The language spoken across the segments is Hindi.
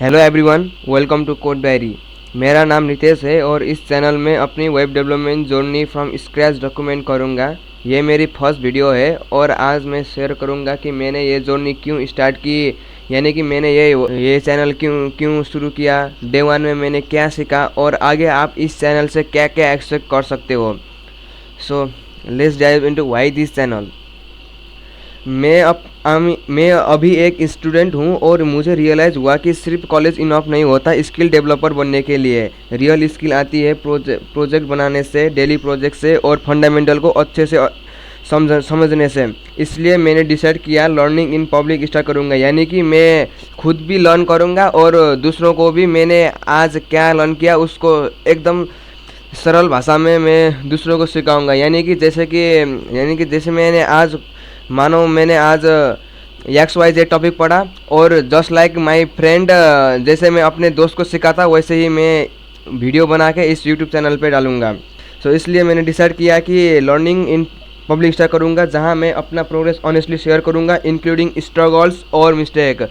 Hello everyone, welcome to code diary. मेरा नाम नितेश है और इस चैनल में अपनी web development journey from scratch document करूँगा। ये मेरी फर्स्ट वीडियो है और आज मैं शेयर करूँगा कि मैंने ये जर्नी क्यों स्टार्ट की, यानी कि मैंने ये चैनल क्यों शुरू किया, डे वन में मैंने क्या सीखा और आगे आप इस चैनल से क्या क्या एक्सपेक्ट कर सकते हो। So let's dive into why this channel. मैं अभी एक स्टूडेंट हूँ और मुझे रियलाइज़ हुआ कि सिर्फ कॉलेज इनफ नहीं होता स्किल डेवलपर बनने के लिए। रियल स्किल आती है प्रोजेक्ट बनाने से, डेली प्रोजेक्ट से और फंडामेंटल को अच्छे से समझने से। इसलिए मैंने डिसाइड किया लर्निंग इन पब्लिक स्टार्ट करूँगा, यानी कि मैं खुद भी लर्न करूँगा और दूसरों को भी मैंने आज क्या लर्न किया उसको एकदम सरल भाषा में मैं दूसरों को सिखाऊंगा। यानी कि जैसे मैंने आज मानो मैंने आज XYZ टॉपिक पढ़ा और जस्ट लाइक माय फ्रेंड, जैसे मैं अपने दोस्त को सिखाता वैसे ही मैं वीडियो बना के इस यूट्यूब चैनल पे डालूंगा। सो इसलिए मैंने डिसाइड किया कि लर्निंग इन पब्लिक स्टार्ट करूँगा, जहाँ मैं अपना प्रोग्रेस ऑनेस्टली शेयर करूँगा इंक्लूडिंग स्ट्रगल्स और mistake.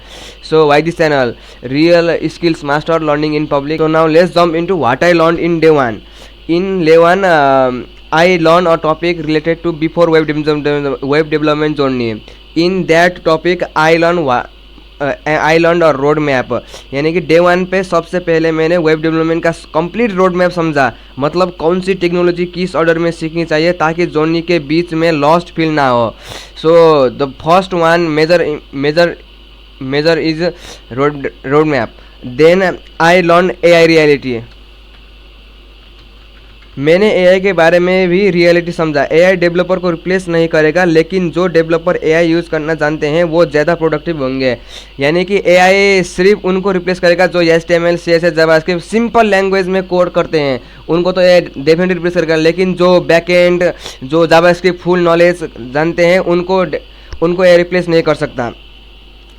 So why this channel real skills master learning in public. So now let's jump into what I learn in day one. In Day 1, I learned a topic related to before web development journey. In that topic, I learned a road map. यानी कि डे वन पे सबसे पहले मैंने वेब डेवलपमेंट का कंप्लीट रोड मैप समझा, मतलब कौन सी टेक्नोलॉजी किस ऑर्डर में सीखनी चाहिए ताकि जर्नी के बीच में लॉस्ट फील ना हो। So the first one major is road map. Then I learn AI reality. मैंने AI के बारे में भी रियलिटी समझा। AI डेवलपर को रिप्लेस नहीं करेगा, लेकिन जो डेवलपर AI यूज़ करना जानते हैं वो ज़्यादा प्रोडक्टिव होंगे। यानी कि AI सिर्फ उनको रिप्लेस करेगा जो HTML CSS JavaScript simple language में कोड करते हैं, उनको तो AI डेफिनेटली रिप्लेस करेगा। लेकिन जो बैकएंड, जो जावास्क्रिप्ट फुल नॉलेज जानते हैं उनको AI रिप्लेस नहीं कर सकता।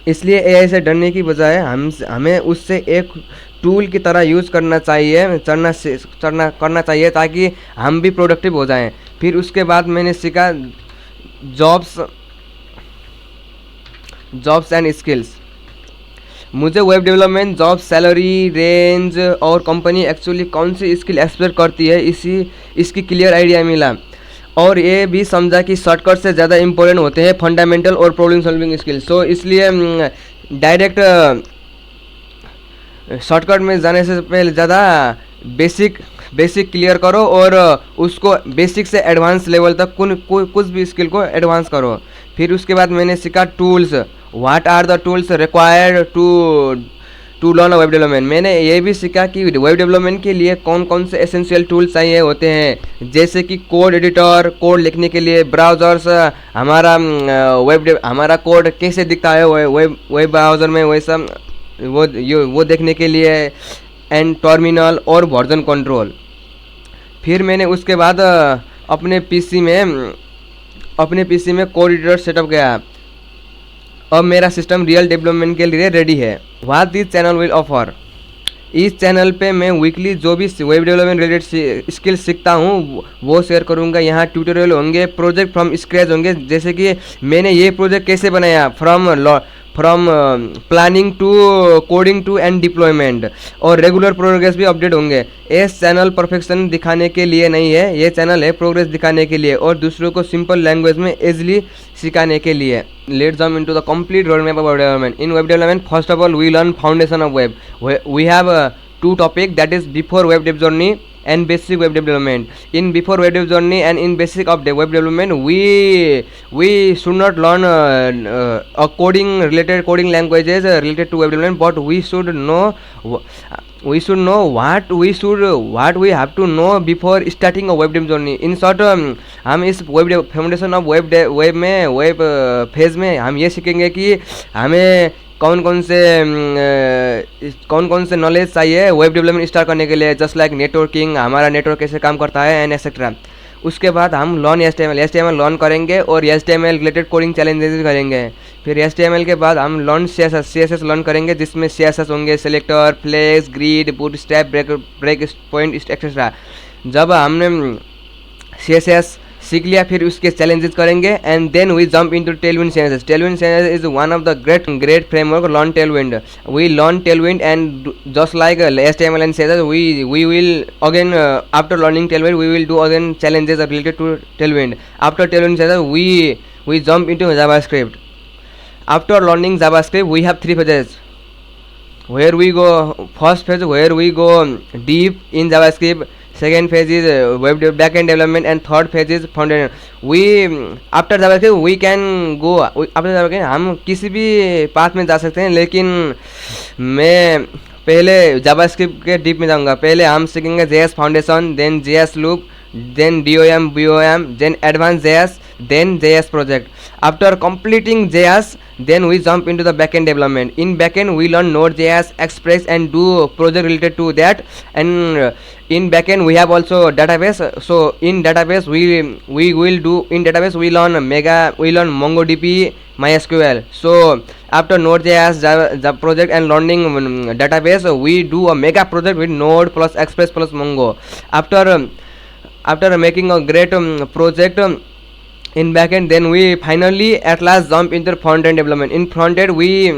इसलिए AI से डरने की बजाय हमें उससे एक टूल की तरह यूज़ करना चाहिए ताकि हम भी प्रोडक्टिव हो जाएं। फिर उसके बाद मैंने सीखा जॉब्स एंड स्किल्स। मुझे web development job, salary range और कंपनी एक्चुअली कौन सी स्किल एक्सपेक्ट करती है इसकी क्लियर आइडिया मिला। और ये भी समझा कि शॉर्टकट से ज़्यादा इम्पोर्टेंट होते हैं फंडामेंटल और प्रॉब्लम सॉल्विंग स्किल्स। सो इसलिए डायरेक्ट शॉर्टकट में जाने से पहले ज़्यादा बेसिक क्लियर करो और उसको बेसिक से एडवांस लेवल तक कुछ भी स्किल को एडवांस करो। फिर उसके बाद मैंने सीखा tools. What are the tools required to learn web development. मैंने ये भी सीखा कि वेब डेवलपमेंट के लिए कौन कौन से एसेंशियल टूल्स चाहिए होते हैं, जैसे कि कोड एडिटर, कोड लिखने के लिए ब्राउज़र्स, हमारा कोड कैसे दिखता है वेब ब्राउज़र में वैसा वो देखने के लिए, एंड टर्मिनल और वर्जन कंट्रोल। फिर मैंने उसके बाद अपने पीसी में कोड एडिटर सेटअप किया। अब मेरा सिस्टम रियल डेवलपमेंट के लिए रेडी है। What this channel will offer. इस चैनल पे मैं वीकली जो भी वेब डेवलपमेंट रिलेटेड स्किल सीखता हूँ वो शेयर करूँगा। यहाँ ट्यूटोरियल होंगे, प्रोजेक्ट फ्रॉम स्क्रैच होंगे, जैसे कि मैंने ये प्रोजेक्ट कैसे बनाया from planning to coding to end deployment, और रेगुलर प्रोग्रेस भी अपडेट होंगे। इस चैनल परफेक्शन दिखाने के लिए नहीं है, ये चैनल है प्रोग्रेस दिखाने के लिए और दूसरों को सिंपल लैंग्वेज में इजीली सिखाने के लिए। Let's jump into the complete road map of web development. In web development first of all we learn foundation of web. We have two topic, that is before web dev journey and basic web development. In before web dev journey and in basic of the web development, we should not learn a coding languages related to web development, but we should know what we have to know before starting a web dev journey. In short, हम इस फाउंडेशन ऑफ वेब फेज में हम ये सीखेंगे कि हमें कौन कौन से नॉलेज चाहिए वेब डेवलपमेंट स्टार्ट करने के लिए, जस्ट लाइक नेटवर्किंग, हमारा नेटवर्क कैसे काम करता है एंड एक्सेट्रा। उसके बाद हम लर्न HTML लर्न करेंगे और HTML रिलेटेड कोडिंग चैलेंजेस करेंगे। फिर HTML के बाद हम लर्न CSS लर्न करेंगे, जिसमें CSS होंगे selector, flex, grid, bootstrap, break point etcetera. जब हमने सीख लिया, फिर उसके चैलेंजेस करेंगे and then we jump into Tailwind CSS. Tailwind CSS is one of the great framework. Learn Tailwind. We learn Tailwind, and just like HTML and CSS, we will again after learning Tailwind, we will do again challenges related to Tailwind. After Tailwind CSS, we jump into JavaScript. After learning JavaScript, we have 3 phases. Where we go, first phase where we go deep in JavaScript. Second phase is web backend development, and third phase is front end. We after JavaScript we can go after JavaScript हम किसी भी पाथ में जा सकते हैं, लेकिन मैं पहले JavaScript के डीप में जाऊंगा. पहले हम सीखेंगे JS foundation, then JS loop, then DOM, BOM, then advanced JS, then JS project. After completing JS, then we jump into the backend development. In backend we learn Node.js, Express, and do project related to that. And in backend we have also database. So in database we will do, in database we learn MongoDB, MySQL. So after Node.js Java project and learning database, we do a mega project with Node plus Express plus Mongo. After making a great project in backend, then we finally at last jump into front end development. In front end we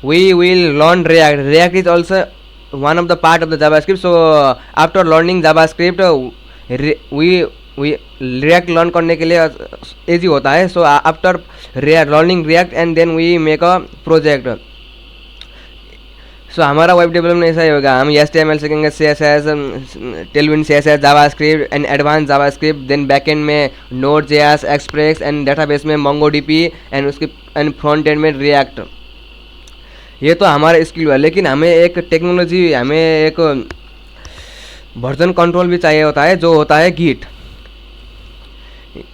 will learn React. React is also one of the part of the JavaScript. So after learning JavaScript, we React learn करने के लिए easy होता है. So after learning React, and then we make a project. सो हमारा वेब डेवलपमेंट ऐसा ही होगा. हम HTML सीखेंगे, CSS, Tailwind CSS, JavaScript and advance JavaScript, then backend में Node.js, Express, एंड डेटाबेस में MongoDB, एंड उसके एंड फ्रंट एंड में React. ये तो हमारा स्किल हुआ, लेकिन हमें एक टेक्नोलॉजी, हमें एक वर्जन कंट्रोल भी चाहिए होता है, जो होता है गिट.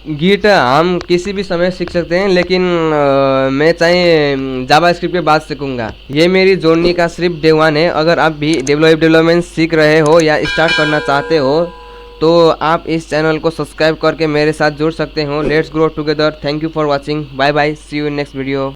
गिट हम किसी भी समय सीख सकते हैं, लेकिन मैं चाहे जावास्क्रिप्ट के बाद सीखूंगा. ये मेरी जर्नी का सिर्फ डे 1 है. अगर आप भी डेवलपमेंट सीख रहे हो या स्टार्ट करना चाहते हो, तो आप इस चैनल को सब्सक्राइब करके मेरे साथ जुड़ सकते हो. Let's grow together. Thank you for watching. Bye bye. See you in next video.